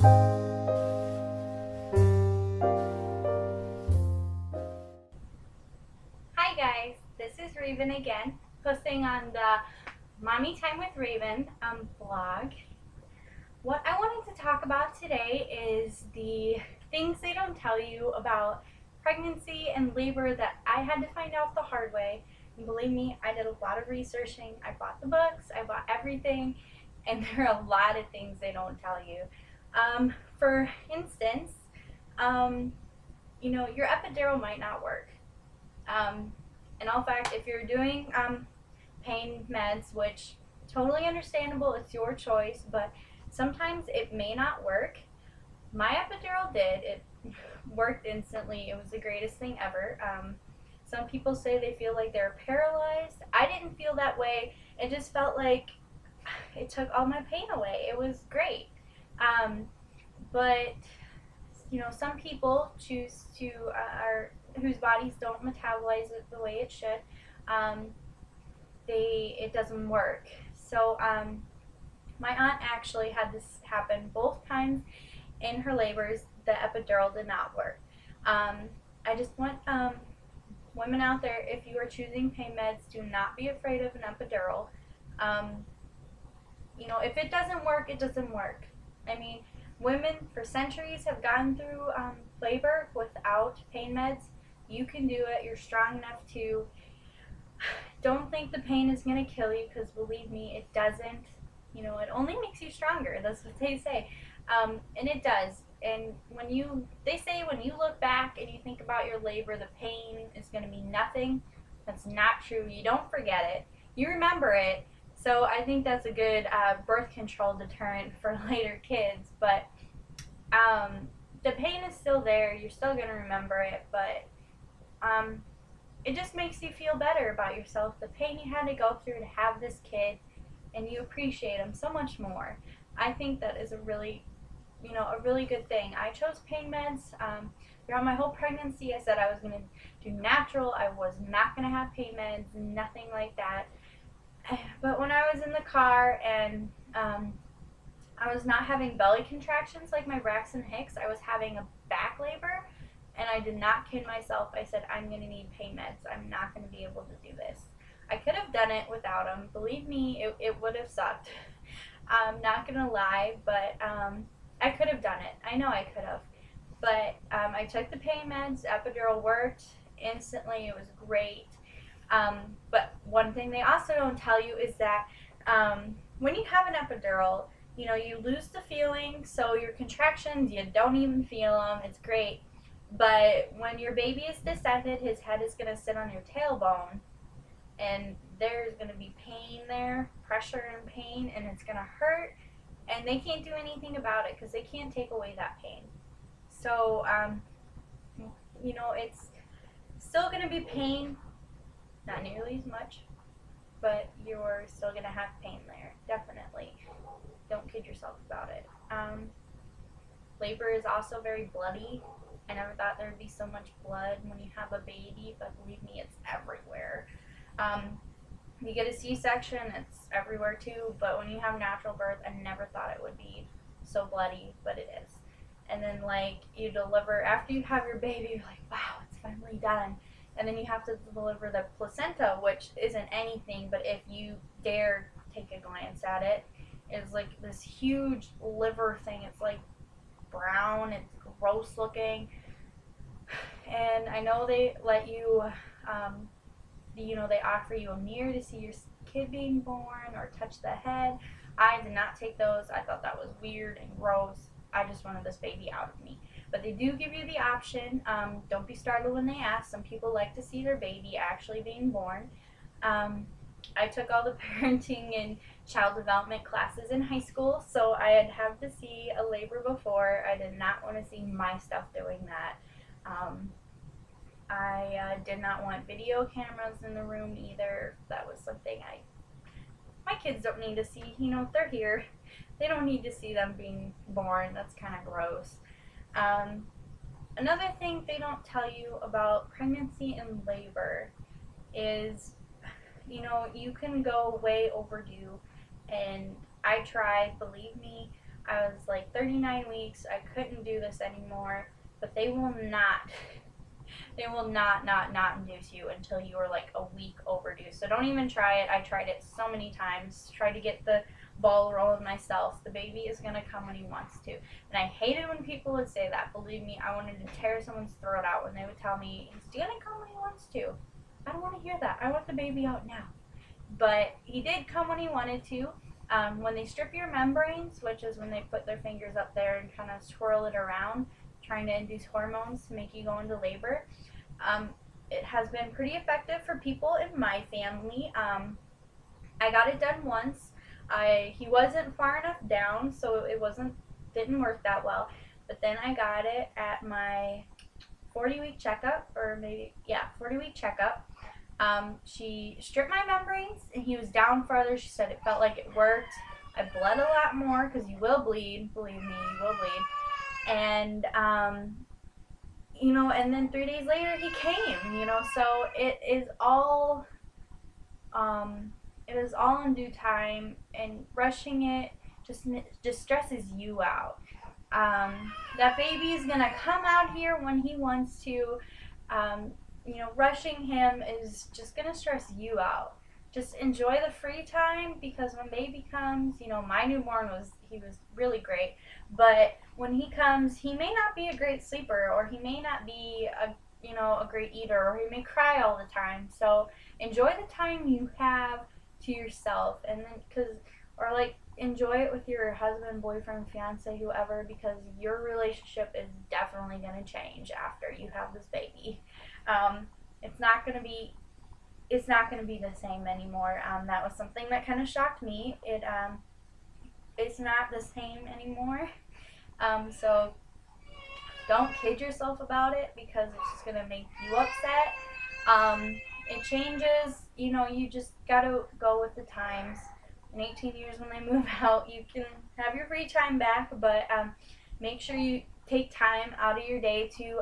Hi guys, this is Raven again, posting on the Mommy Time with Raven blog. What I wanted to talk about today is the things they don't tell you about pregnancy and labor that I had to find out the hard way. And believe me, I did a lot of researching. I bought the books, I bought everything, and there are a lot of things they don't tell you. For instance, your epidural might not work. In all fact, if you're doing pain meds, which totally understandable, it's your choice, but sometimes it may not work. My epidural did. It worked instantly. It was the greatest thing ever. Some people say they feel like they're paralyzed. I didn't feel that way. It just felt like it took all my pain away. It was great. But some people choose to whose bodies don't metabolize it the way it should. It doesn't work. So my aunt actually had this happen both times in her labors. The epidural did not work. I just want women out there, if you are choosing pain meds, do not be afraid of an epidural. If it doesn't work, it doesn't work. I mean, women for centuries have gone through labor without pain meds. You can do it. You're strong enough to. Don't think the pain is going to kill you, because believe me, it doesn't. It only makes you stronger. That's what they say. And it does. And they say when you look back and you think about your labor, the pain is going to be nothing. That's not true. You don't forget it. You remember it. So I think that's a good birth control deterrent for later kids. But the pain is still there. You're still going to remember it. But it just makes you feel better about yourself. The pain you had to go through to have this kid, and you appreciate him so much more. I think that is a really good thing. I chose pain meds. Throughout my whole pregnancy, I said I was going to do natural. I was not going to have pain meds, nothing like that. But when I was in the car and I was not having belly contractions like my Braxton Hicks, I was having a back labor, and I did not kid myself. I said, I'm going to need pain meds. I'm not going to be able to do this. I could have done it without them. Believe me, it would have sucked. I'm not going to lie, but I could have done it. I know I could have. But I took the pain meds. Epidural worked instantly. It was great. But one thing they also don't tell you is that when you have an epidural, you lose the feeling. So your contractions, you don't even feel them. It's great. But when your baby is descended, his head is going to sit on your tailbone, and there's going to be pain there, pressure and pain, and it's going to hurt, and they can't do anything about it because they can't take away that pain. So, it's still going to be pain, not nearly as much, but you're still going to have pain there, definitely. Don't kid yourself about it. Labor is also very bloody. I never thought there would be so much blood when you have a baby, but believe me, it's everywhere. You get a C-section, it's everywhere too, but when you have natural birth, I never thought it would be so bloody, but it is. And then, you deliver, after you have your baby, you're like, wow, it's finally done. And then you have to deliver the placenta, which isn't anything, but if you dare take a glance at it, it's like this huge liver thing. It's like brown, it's gross looking. And I know they let you, they offer you a mirror to see your kid being born or touch the head. I did not take those. I thought that was weird and gross. I just wanted this baby out of me. But they do give you the option. Don't be startled when they ask. Some people like to see their baby actually being born. I took all the parenting and child development classes in high school, so I'd have to see a labor before. I did not want to see my stuff doing that. I did not want video cameras in the room either. That was something my kids don't need to see. They're here. They don't need to see them being born. That's kind of gross. Another thing they don't tell you about pregnancy and labor is, you can go way overdue, and I tried, believe me. I was like 39 weeks. I couldn't do this anymore. But they will not, they will not induce you until you are like a week overdue. So don't even try it. I tried it so many times. Tried to get the ball rolling myself. The baby is going to come when he wants to. And I hated when people would say that. Believe me, I wanted to tear someone's throat out when they would tell me, he's going to come when he wants to. I don't want to hear that. I want the baby out now. But he did come when he wanted to. When they strip your membranes, which is when they put their fingers up there and kind of swirl it around, trying to induce hormones to make you go into labor, it has been pretty effective for people in my family. I got it done once. He wasn't far enough down, so it didn't work that well. But then I got it at my 40-week checkup, 40-week checkup. She stripped my membranes, and he was down farther. She said it felt like it worked. I bled a lot more, because you will bleed. Believe me, you will bleed. And, and then 3 days later he came, so it is all in due time, and rushing it just stresses you out. That baby is going to come out here when he wants to. Rushing him is just going to stress you out. Just enjoy the free time, because when baby comes, my newborn was really great. But when he comes, he may not be a great sleeper, or he may not be a great eater, or he may cry all the time. So enjoy the time you have to yourself, and then enjoy it with your husband, boyfriend, fiance, whoever, because your relationship is definitely going to change after you have this baby. It's not going to be the same anymore. That was something that kind of shocked me. It's not the same anymore. So don't kid yourself about it, because it's just going to make you upset. It changes, you just got to go with the times. In 18 years when they move out, you can have your free time back, but make sure you take time out of your day to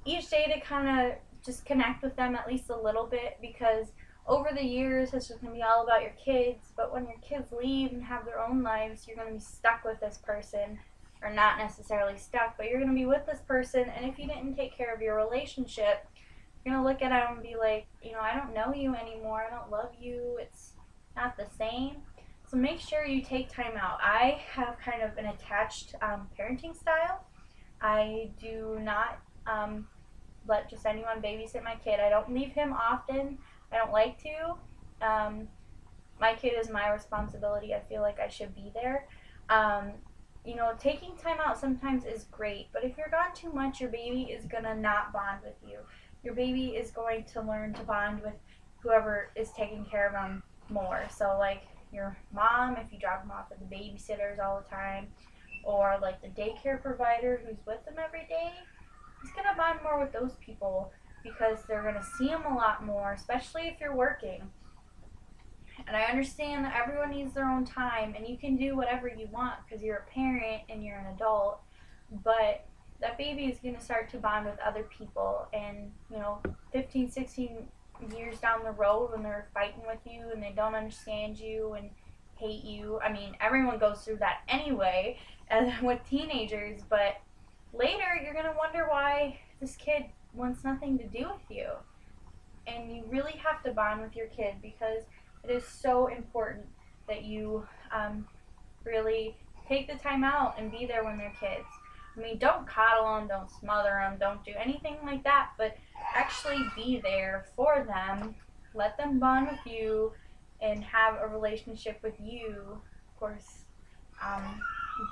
each day to kind of just connect with them at least a little bit, because over the years it's just going to be all about your kids. But when your kids leave and have their own lives, you're going to be stuck with this person, or not necessarily stuck, but you're going to be with this person. And if you didn't take care of your relationship, you're going to look at them and be like, I don't know you anymore, I don't love you, it's not the same. So make sure you take time out. I have kind of an attached parenting style. I do not let just anyone babysit my kid. I don't leave him often. I don't like to. My kid is my responsibility. I feel like I should be there. Taking time out sometimes is great, but if you're gone too much, your baby is going to not bond with you. Your baby is going to learn to bond with whoever is taking care of them more. So like your mom, if you drop them off at the babysitters all the time, or like the daycare provider who's with them every day, he's going to bond more with those people, because they're going to see him a lot more, especially if you're working. And I understand that everyone needs their own time, and you can do whatever you want because you're a parent and you're an adult, but that baby is going to start to bond with other people. And 15, 16 years down the road, when they're fighting with you and they don't understand you and hate you, I mean, everyone goes through that anyway with teenagers, but later you're going to wonder why this kid wants nothing to do with you. And you really have to bond with your kid, because it is so important that you really take the time out and be there when they're kids. I mean, don't coddle them, don't smother them, don't do anything like that, but actually be there for them. Let them bond with you and have a relationship with you, of course.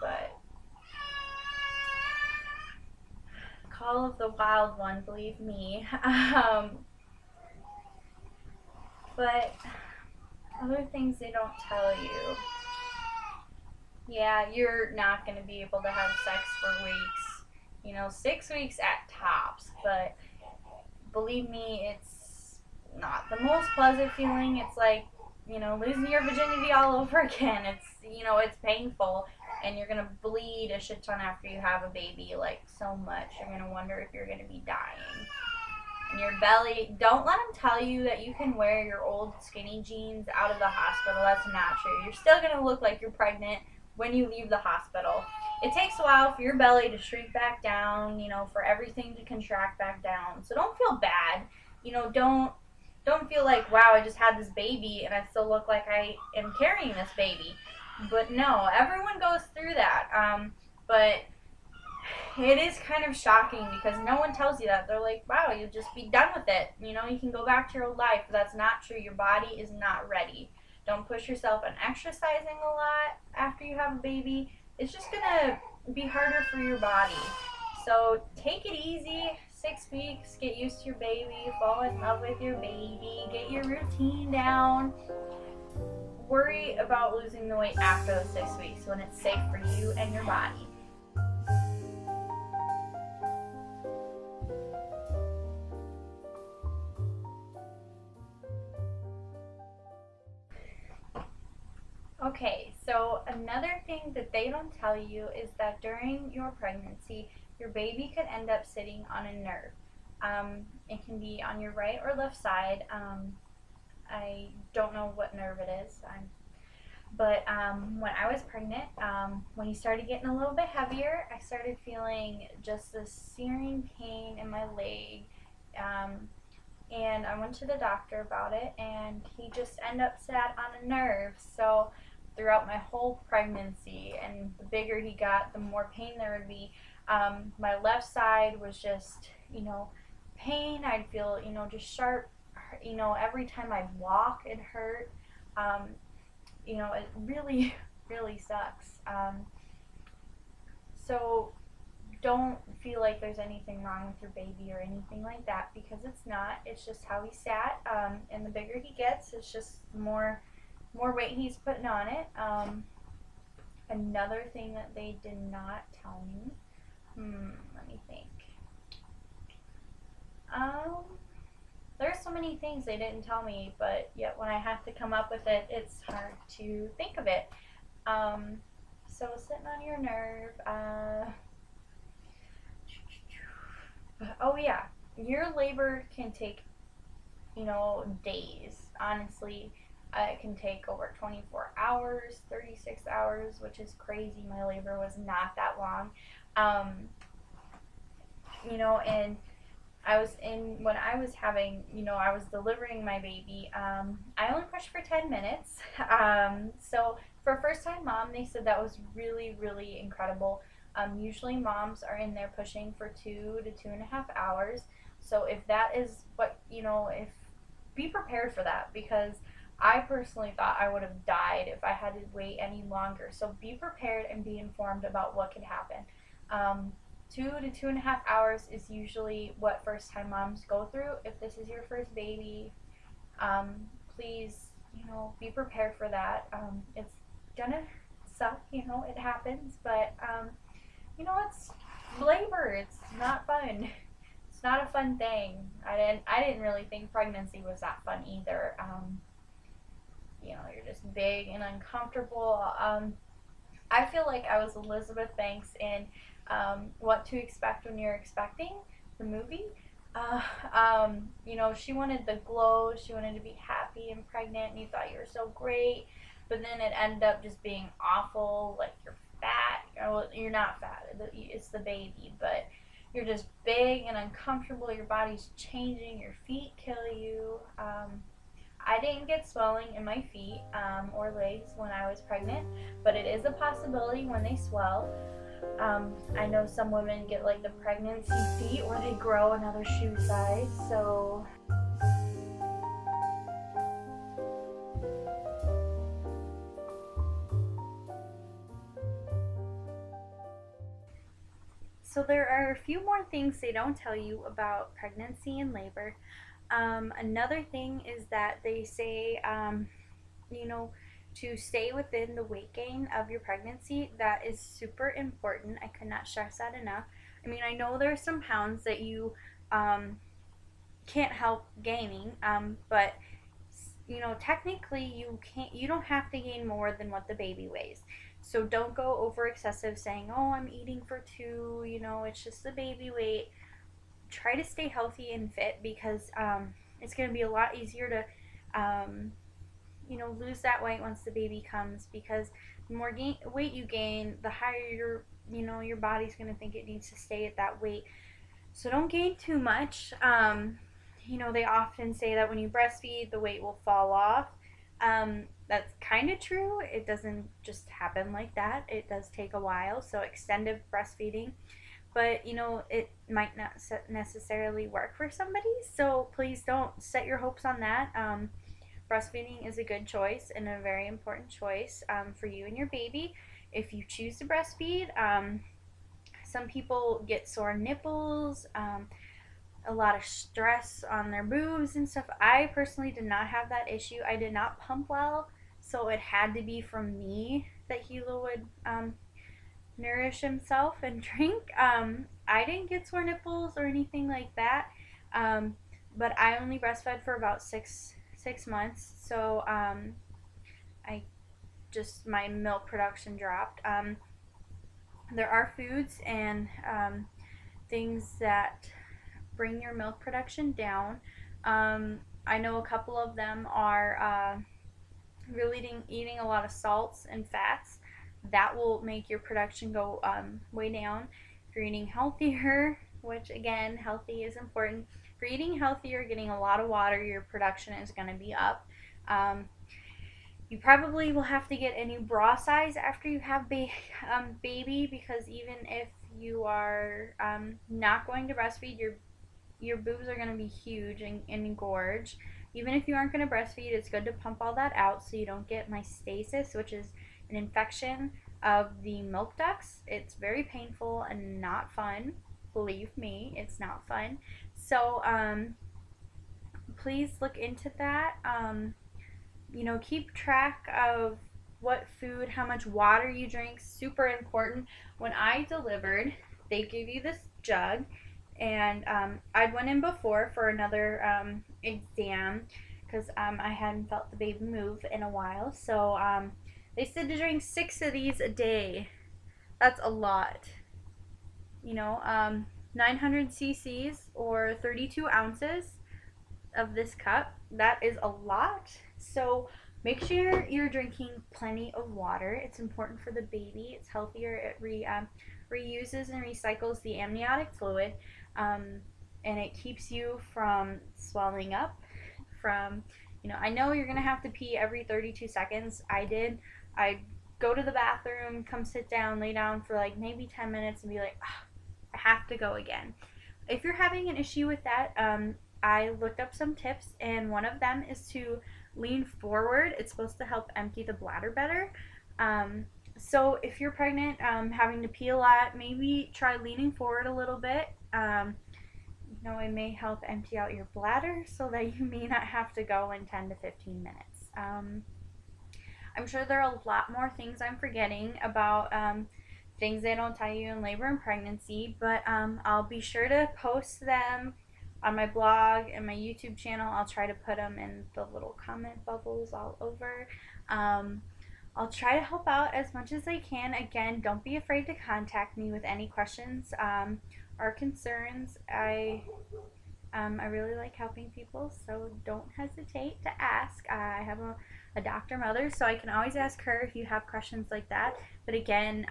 But Call of the Wild one, believe me. But other things they don't tell you. Yeah, you're not going to be able to have sex for weeks. 6 weeks at tops. But believe me, it's not the most pleasant feeling. It's like, losing your virginity all over again. It's painful. And you're going to bleed a shit ton after you have a baby, like so much. You're going to wonder if you're going to be dying. And your belly, don't let them tell you that you can wear your old skinny jeans out of the hospital. That's not true. You're still going to look like you're pregnant when you leave the hospital. It takes a while for your belly to shrink back down, you know, for everything to contract back down. So don't feel bad. You know, don't feel like, wow, I just had this baby and I still look like I am carrying this baby. But no, everyone goes through that. But it is kind of shocking because no one tells you that. They're like, wow, you'll just be done with it. You know, you can go back to your old life. But that's not true. Your body is not ready. Don't push yourself on exercising a lot after you have a baby. It's just going to be harder for your body. So take it easy. 6 weeks, get used to your baby, fall in love with your baby, get your routine down. Worry about losing the weight after those 6 weeks when it's safe for you and your body. Okay, so another thing that they don't tell you is that during your pregnancy, your baby could end up sitting on a nerve. It can be on your right or left side. I don't know what nerve it is. But when I was pregnant, when he started getting a little bit heavier, I started feeling just this searing pain in my leg. And I went to the doctor about it, and he just ended up sat on a nerve. So throughout my whole pregnancy, and the bigger he got, the more pain there would be. My left side was just, you know, pain. I'd feel, you know, just sharp, you know, every time I'd walk, it hurt. You know, it really, really sucks. So don't feel like there's anything wrong with your baby or anything like that, because it's not. It's just how he sat, and the bigger he gets, it's just more weight he's putting on it. Another thing that they did not tell me, let me think. There's so many things they didn't tell me, but yet when I have to come up with it, it's hard to think of it. So sitting on your nerve, oh yeah, your labor can take, you know, days. Honestly, it can take over 24 hours, 36 hours, which is crazy. My labor was not that long. You know, and when I was having, you know, I was delivering my baby, I only pushed for 10 minutes. So for a first time mom, they said that was really, really incredible. Usually moms are in there pushing for 2 to 2.5 hours. So if that is what, you know, be prepared for that, because I personally thought I would have died if I had to wait any longer. So be prepared and be informed about what could happen. 2 to 2.5 hours is usually what first time moms go through. If this is your first baby, please, you know, be prepared for that. It's gonna suck, you know, it happens, but you know, it's labor. It's not fun. It's not a fun thing. I didn't really think pregnancy was that fun either. You know, you're just big and uncomfortable. I feel like I was Elizabeth Banks in What to Expect When You're Expecting, the movie. You know, she wanted the glow, she wanted to be happy and pregnant, and you thought you were so great, but then it ended up just being awful. Like, you're fat. Well, you're not fat, it's the baby, but you're just big and uncomfortable. Your body's changing, your feet kill you. I didn't get swelling in my feet or legs when I was pregnant, but it is a possibility when they swell. I know some women get like the pregnancy feet, or they grow another shoe size, so there are a few more things they don't tell you about pregnancy and labor. Another thing is that they say, you know, to stay within the weight gain of your pregnancy. That is super important. I could not stress that enough. I mean, I know there's some pounds that you can't help gaining, but you know, technically you don't have to gain more than what the baby weighs. So don't go over excessive saying, oh, I'm eating for 2, you know, it's just the baby weight. Try to stay healthy and fit, because it's going to be a lot easier to you know, lose that weight once the baby comes, because the more weight you gain, the higher your body's going to think it needs to stay at that weight. So don't gain too much. They often say that when you breastfeed, the weight will fall off. That's kind of true. It doesn't just happen like that. It does take a while. So extended breastfeeding, but it might not necessarily work for somebody. So please don't set your hopes on that. Breastfeeding is a good choice and a very important choice for you and your baby. If you choose to breastfeed, some people get sore nipples, a lot of stress on their boobs and stuff. I personally did not have that issue. I did not pump well, so it had to be from me that Hilo would nourish himself and drink. I didn't get sore nipples or anything like that, but I only breastfed for about six months, so my milk production dropped. There are foods and things that bring your milk production down. I know a couple of them are really eating a lot of salts and fats. That will make your production go way down. If you're eating healthier, which again, healthy is important. If you're eating healthier, getting a lot of water, your production is going to be up. You probably will have to get a new bra size after you have baby, because even if you are not going to breastfeed, your boobs are going to be huge and engorged. Even if you aren't going to breastfeed, it's good to pump all that out so you don't get mystasis, which is an infection of the milk ducts. It's very painful and not fun. Believe me, it's not fun. So please look into that. Keep track of what food, how much water you drink. Super important. When I delivered, they give you this jug, and I'd went in before for another exam because I hadn't felt the baby move in a while. So they said to drink 6 of these a day. That's a lot. 900 cc's or 32 ounces of this cup. That is a lot. So make sure you're drinking plenty of water. It's important for the baby. It's healthier. It reuses and recycles the amniotic fluid, and it keeps you from swelling up. I know you're gonna have to pee every 32 seconds. I did. I'd go to the bathroom, come sit down, lay down for like maybe 10 minutes, and be like, I have to go again. If you're having an issue with that, I looked up some tips, and one of them is to lean forward. It's supposed to help empty the bladder better. So if you're pregnant, having to pee a lot, maybe try leaning forward a little bit. It may help empty out your bladder so that you may not have to go in 10 to 15 minutes. I'm sure there are a lot more things I'm forgetting about things they don't tell you in labor and pregnancy, but I'll be sure to post them on my blog and my YouTube channel. I'll try to put them in the little comment bubbles all over. I'll try to help out as much as I can. Again, don't be afraid to contact me with any questions or concerns. I really like helping people, so don't hesitate to ask. I have a doctor mother, so I can always ask her if you have questions like that. But again,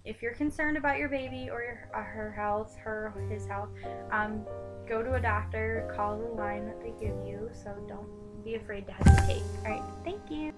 if you're concerned about your baby or her health, his health, go to a doctor, call the line that they give you, so don't be afraid to hesitate. All right, thank you.